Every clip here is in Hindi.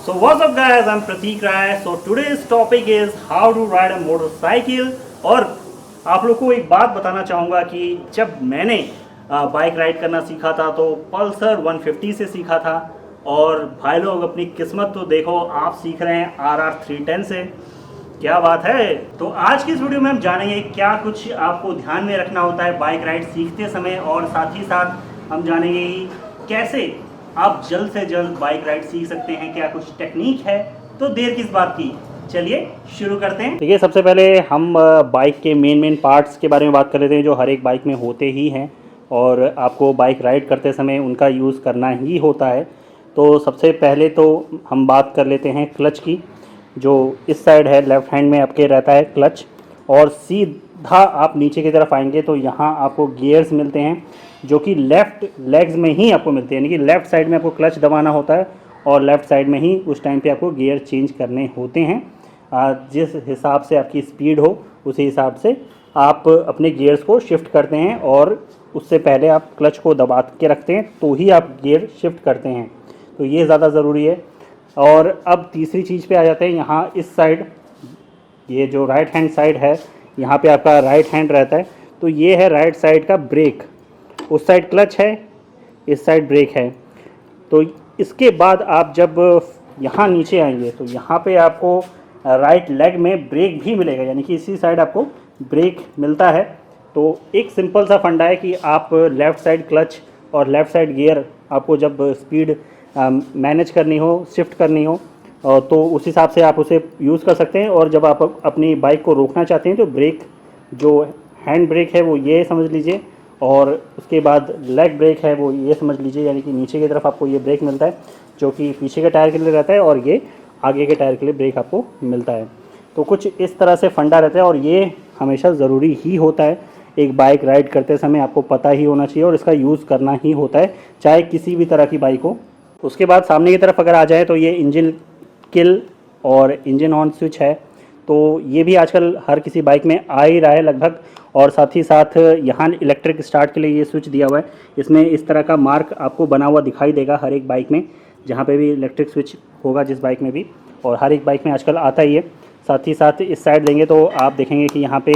So what's up guys, I'm Pratik Rai. So today's topic is how to ride a motorcycle. और आप लोग को एक बात बताना चाहूँगा कि जब मैंने बाइक राइड करना सीखा था तो पल्सर 150 से सीखा था। और भाई लोग अपनी किस्मत तो देखो, आप सीख रहे हैं RR 310 से। क्या बात है। तो आज की इस वीडियो में हम जानेंगे क्या कुछ आपको ध्यान में रखना होता है बाइक राइड सीखते समय, और साथ ही साथ हम जानेंगे कि कैसे आप जल्द से जल्द बाइक राइड सीख सकते हैं, क्या कुछ टेक्निक है। तो देर किस बात की, चलिए शुरू करते हैं। देखिए, सबसे पहले हम बाइक के मेन पार्ट्स के बारे में बात कर लेते हैं जो हर एक बाइक में होते ही हैं और आपको बाइक राइड करते समय उनका यूज़ करना ही होता है। तो सबसे पहले तो हम बात कर लेते हैं क्लच की। जो इस साइड है, लेफ़्ट हैंड में आपके रहता है क्लच, और सीधा आप नीचे की तरफ आएंगे तो यहाँ आपको गियर्स मिलते हैं जो कि लेफ़्ट लेग्स में ही आपको मिलते हैं, यानी कि लेफ़्ट साइड में आपको क्लच दबाना होता है और लेफ़्ट साइड में ही उस टाइम पे आपको गियर चेंज करने होते हैं। जिस हिसाब से आपकी स्पीड हो उसी हिसाब से आप अपने गियर्स को शिफ्ट करते हैं, और उससे पहले आप क्लच को दबा के रखते हैं तो ही आप गियर शिफ्ट करते हैं। तो ये ज़्यादा ज़रूरी है। और अब तीसरी चीज़ पे आ जाते हैं। यहाँ इस साइड, ये जो राइट हैंड साइड है, यहाँ पे आपका राइट हैंड रहता है, तो ये है राइट साइड का ब्रेक। उस साइड क्लच है, इस साइड ब्रेक है। तो इसके बाद आप जब यहाँ नीचे आएंगे तो यहाँ पे आपको राइट लेग में ब्रेक भी मिलेगा, यानी कि इसी साइड आपको ब्रेक मिलता है। तो एक सिंपल सा फंडा है कि आप लेफ़्ट साइड क्लच और लेफ़्ट साइड गियर आपको जब स्पीड मैनेज करनी हो, शिफ्ट करनी हो, तो उस हिसाब से आप उसे यूज़ कर सकते हैं। और जब आप अपनी बाइक को रोकना चाहते हैं तो ब्रेक, जो हैंड ब्रेक है वो ये समझ लीजिए, और उसके बाद लेग ब्रेक है वो ये समझ लीजिए, यानी कि नीचे की तरफ आपको ये ब्रेक मिलता है जो कि पीछे के टायर के लिए रहता है, और ये आगे के टायर के लिए ब्रेक आपको मिलता है। तो कुछ इस तरह से फंडा रहता है, और ये हमेशा ज़रूरी ही होता है। एक बाइक राइड करते समय आपको पता ही होना चाहिए और इसका यूज़ करना ही होता है, चाहे किसी भी तरह की बाइक हो। उसके बाद सामने की तरफ अगर आ जाए तो ये इंजन किल और इंजन ऑन स्विच है। तो ये भी आजकल हर किसी बाइक में आ ही रहा है लगभग। और साथ ही साथ यहाँ इलेक्ट्रिक स्टार्ट के लिए ये स्विच दिया हुआ है। इसमें इस तरह का मार्क आपको बना हुआ दिखाई देगा हर एक बाइक में, जहाँ पे भी इलेक्ट्रिक स्विच होगा जिस बाइक में भी, और हर एक बाइक में आजकल आता ही है। साथ ही साथ इस साइड लेंगे तो आप देखेंगे कि यहाँ पे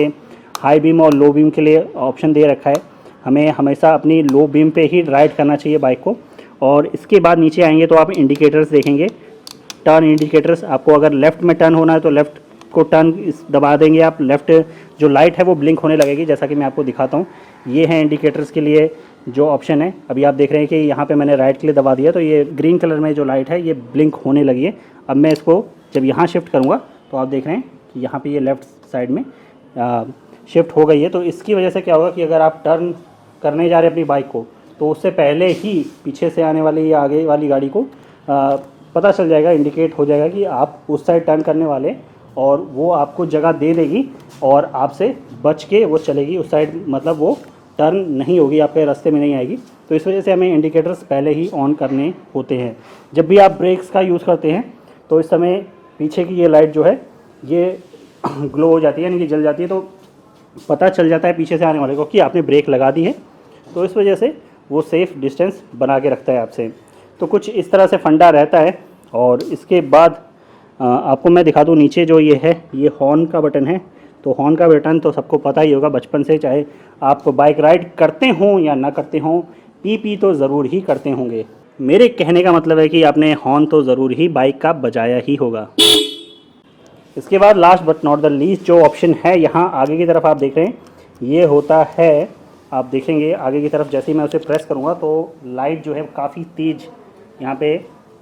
हाई बीम और लो बीम के लिए ऑप्शन दे रखा है। हमें हमेशा अपनी लो बीम पे ही राइड करना चाहिए बाइक को। और इसके बाद नीचे आएंगे तो आप इंडिकेटर्स देखेंगे, टर्न इंडिकेटर्स। आपको अगर लेफ़्ट में टर्न होना है तो लेफ़्ट को टर्न दबा देंगे आप, लेफ़्ट जो लाइट है वो ब्लिंक होने लगेगी, जैसा कि मैं आपको दिखाता हूँ। ये है इंडिकेटर्स के लिए जो ऑप्शन है। अभी आप देख रहे हैं कि यहाँ पे मैंने राइट के लिए दबा दिया तो ये ग्रीन कलर में जो लाइट है ये ब्लिंक होने लगी है। अब मैं इसको जब यहाँ शिफ्ट करूँगा तो आप देख रहे हैं कि यहाँ पर ये लेफ़्ट साइड में शिफ्ट हो गई है। तो इसकी वजह से क्या होगा कि अगर आप टर्न करने जा रहे हैं अपनी बाइक को, तो उससे पहले ही पीछे से आने वाली या आगे वाली गाड़ी को पता चल जाएगा, इंडिकेट हो जाएगा कि आप उस साइड टर्न करने वाले, और वो आपको जगह दे देगी और आपसे बच के वो चलेगी उस साइड, मतलब वो टर्न नहीं होगी, आपके रास्ते में नहीं आएगी। तो इस वजह से हमें इंडिकेटर्स पहले ही ऑन करने होते हैं। जब भी आप ब्रेक्स का यूज़ करते हैं तो इस समय पीछे की ये लाइट जो है ये ग्लो हो जाती है, यानी कि जल जाती है, तो पता चल जाता है पीछे से आने वाले को कि आपने ब्रेक लगा दी है। तो इस वजह से वो सेफ़ डिस्टेंस बना के रखता है आपसे। तो कुछ इस तरह से फंडा रहता है। और इसके बाद आपको मैं दिखा दूँ, नीचे जो ये है ये हॉर्न का बटन है। तो हॉर्न का बटन तो सबको पता ही होगा बचपन से, चाहे आप बाइक राइड करते हों या ना करते हों, पी तो ज़रूर ही करते होंगे। मेरे कहने का मतलब है कि आपने हॉर्न तो ज़रूर ही बाइक का बजाया ही होगा। इसके बाद last but not the least जो ऑप्शन है यहाँ आगे की तरफ आप देख रहे हैं, ये होता है, आप देखेंगे आगे की तरफ जैसे ही मैं उसे प्रेस करूँगा तो लाइट जो है काफ़ी तेज़ यहाँ पे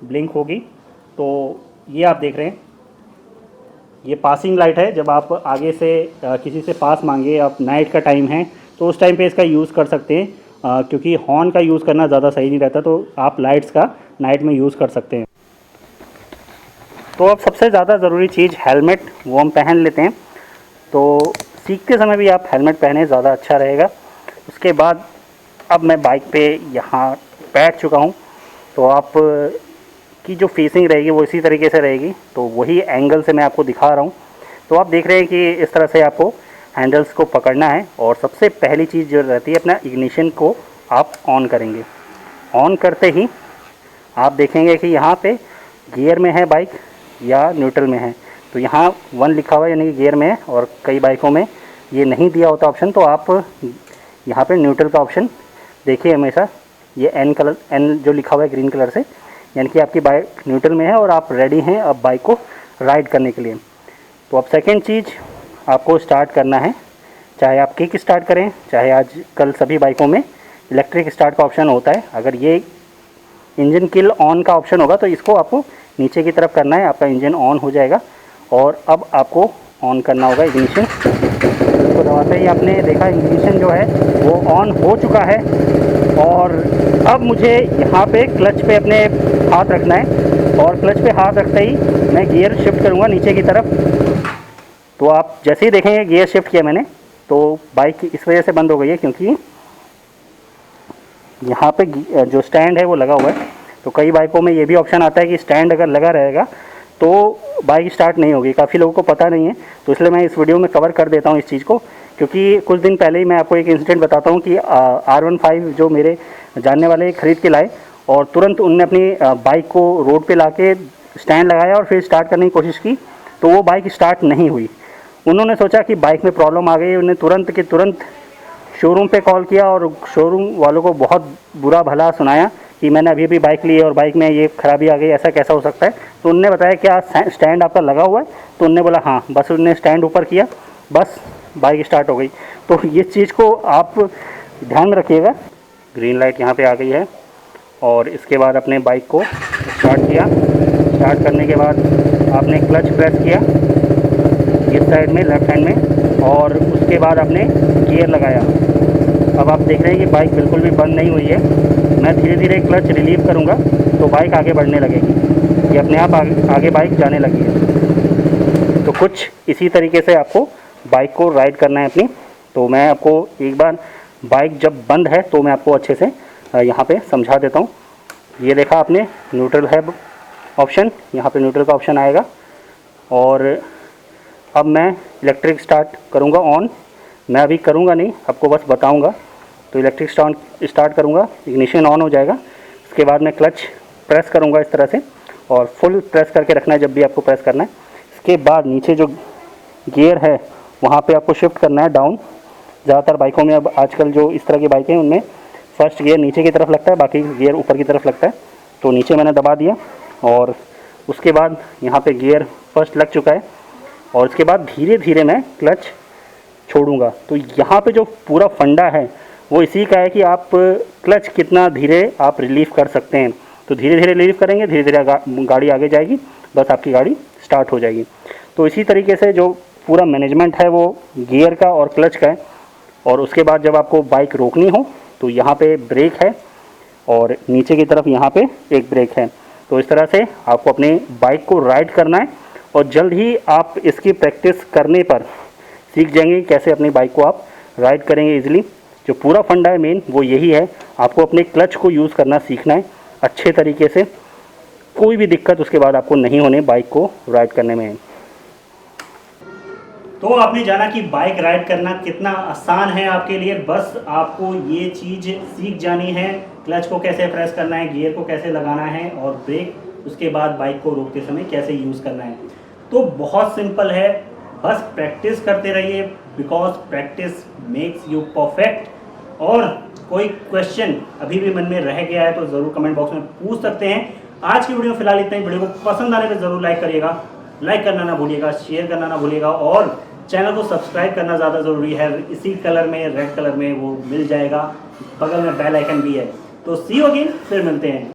ब्लिंक होगी। तो ये आप देख रहे हैं, ये पासिंग लाइट है। जब आप आगे से किसी से पास मांगे, आप नाइट का टाइम है तो उस टाइम पे इसका यूज़ कर सकते हैं, क्योंकि हॉर्न का यूज़ करना ज़्यादा सही नहीं रहता, तो आप लाइट्स का नाइट में यूज़ कर सकते हैं। तो अब सबसे ज़्यादा ज़रूरी चीज़ हेलमेट, वो हम पहन लेते हैं। तो सीखते समय भी आप हेलमेट पहने, ज़्यादा अच्छा रहेगा। उसके बाद अब मैं बाइक पे यहाँ बैठ चुका हूँ, तो आप की जो फेसिंग रहेगी वो इसी तरीके से रहेगी। तो वही एंगल से मैं आपको दिखा रहा हूँ। तो आप देख रहे हैं कि इस तरह से आपको हैंडल्स को पकड़ना है, और सबसे पहली चीज़ जो रहती है, अपना इग्निशन को आप ऑन करेंगे। ऑन करते ही आप देखेंगे कि यहाँ पे गियर में है बाइक या न्यूट्रल में है। तो यहाँ 1 लिखा हुआ है यानी कि गियर में है, और कई बाइकों में ये नहीं दिया होता ऑप्शन, तो आप यहाँ पे न्यूट्रल का ऑप्शन देखिए हमेशा। ये N जो लिखा हुआ है ग्रीन कलर से, यानी कि आपकी बाइक न्यूट्रल में है और आप रेडी हैं अब बाइक को राइड करने के लिए। तो अब सेकंड चीज़ आपको स्टार्ट करना है, चाहे आप किक स्टार्ट करें, चाहे आजकल सभी बाइकों में इलेक्ट्रिक स्टार्ट का ऑप्शन होता है। अगर ये इंजन किल ऑन का ऑप्शन होगा तो इसको आपको नीचे की तरफ करना है, आपका इंजन ऑन हो जाएगा। और अब आपको ऑन करना होगा इग्निशन। इसको दबाते ही आपने देखा इग्निशन जो है वो ऑन हो चुका है। और अब मुझे यहाँ पे क्लच पे अपने हाथ रखना है, और क्लच पे हाथ रखते ही मैं गियर शिफ्ट करूँगा नीचे की तरफ। तो आप जैसे ही देखेंगे गियर शिफ्ट किया मैंने, तो बाइक इस वजह से बंद हो गई है क्योंकि यहाँ पे जो स्टैंड है वो लगा हुआ है। तो कई बाइकों में ये भी ऑप्शन आता है कि स्टैंड अगर लगा रहेगा तो बाइक स्टार्ट नहीं होगी। काफ़ी लोगों को पता नहीं है, तो इसलिए मैं इस वीडियो में कवर कर देता हूँ इस चीज़ को। क्योंकि कुछ दिन पहले ही मैं आपको एक इंसिडेंट बताता हूँ कि R15 जो मेरे जानने वाले ख़रीद के लाए, और तुरंत उनने अपनी बाइक को रोड पे लाके स्टैंड लगाया और फिर स्टार्ट करने की कोशिश की, तो वो बाइक स्टार्ट नहीं हुई। उन्होंने सोचा कि बाइक में प्रॉब्लम आ गई, उन्हें तुरंत के तुरंत शोरूम पे कॉल किया और शोरूम वालों को बहुत बुरा भला सुनाया कि मैंने अभी भी बाइक ली है और बाइक में ये खराबी आ गई, ऐसा कैसा हो सकता है। तो उनने बताया क्या स्टैंड आपका लगा हुआ है? तो उनने बोला हाँ। बस उनने स्टैंड ऊपर किया, बस बाइक स्टार्ट हो गई। तो ये चीज़ को आप ध्यान में रखिएगा। ग्रीन लाइट यहाँ पे आ गई है, और इसके बाद अपने बाइक को स्टार्ट किया। स्टार्ट करने के बाद आपने क्लच प्रेस किया इस साइड में, लेफ्ट हैंड में, और उसके बाद आपने गियर लगाया। अब आप देख रहे हैं कि बाइक बिल्कुल भी बंद नहीं हुई है। मैं धीरे धीरे क्लच रिलीव करूँगा तो बाइक आगे बढ़ने लगेगी। ये अपने आप आगे बाइक जाने लगी है। तो कुछ इसी तरीके से आपको बाइक को राइड करना है अपनी। तो मैं आपको एक बार बाइक जब बंद है तो मैं आपको अच्छे से यहाँ पे समझा देता हूँ। ये देखा आपने न्यूट्रल है ऑप्शन, यहाँ पे न्यूट्रल का ऑप्शन आएगा। और अब मैं इलेक्ट्रिक स्टार्ट करूँगा ऑन। मैं अभी करूँगा नहीं, आपको बस बताऊँगा। तो इलेक्ट्रिक स्टार्ट करूँगा, इग्निशन ऑन हो जाएगा। इसके बाद मैं क्लच प्रेस करूँगा इस तरह से, और फुल प्रेस करके रखना है जब भी आपको प्रेस करना है। इसके बाद नीचे जो गियर है वहाँ पे आपको शिफ्ट करना है डाउन। ज़्यादातर बाइकों में अब आजकल जो इस तरह की बाइकें हैं उनमें फर्स्ट गियर नीचे की तरफ लगता है, बाकी गियर ऊपर की तरफ लगता है। तो नीचे मैंने दबा दिया, और उसके बाद यहाँ पे गियर फर्स्ट लग चुका है, और उसके बाद धीरे धीरे मैं क्लच छोड़ूंगा। तो यहाँ पे जो पूरा फंडा है वो इसी का है कि आप क्लच कितना धीरे आप रिलीव कर सकते हैं। तो धीरे धीरे रिलीव करेंगे, धीरे धीरे गाड़ी आगे जाएगी, बस आपकी गाड़ी स्टार्ट हो जाएगी। तो इसी तरीके से जो पूरा मैनेजमेंट है वो गियर का और क्लच का है। और उसके बाद जब आपको बाइक रोकनी हो तो यहाँ पे ब्रेक है, और नीचे की तरफ यहाँ पे एक ब्रेक है। तो इस तरह से आपको अपनी बाइक को राइड करना है, और जल्द ही आप इसकी प्रैक्टिस करने पर सीख जाएंगे कैसे अपनी बाइक को आप राइड करेंगे इजीली। जो पूरा फंडा है मेन वो यही है, आपको अपने क्लच को यूज़ करना सीखना है अच्छे तरीके से। कोई भी दिक्कत उसके बाद आपको नहीं होने बाइक को राइड करने में। तो आपने जाना कि बाइक राइड करना कितना आसान है आपके लिए। बस आपको ये चीज़ सीख जानी है, क्लच को कैसे प्रेस करना है, गियर को कैसे लगाना है, और ब्रेक उसके बाद बाइक को रोकते समय कैसे यूज़ करना है। तो बहुत सिंपल है, बस प्रैक्टिस करते रहिए, because practice makes you perfect. और कोई क्वेश्चन अभी भी मन में रह गया है तो ज़रूर कमेंट बॉक्स में पूछ सकते हैं। आज की वीडियो फिलहाल इतना ही। वीडियो को पसंद आने पर ज़रूर लाइक करिएगा, लाइक करना ना भूलिएगा, शेयर करना ना भूलिएगा, और चैनल को सब्सक्राइब करना ज़्यादा ज़रूरी है। इसी कलर में, रेड कलर में वो मिल जाएगा, बगल में बेल आइकन भी है। तो सी यू अगेन, फिर मिलते हैं।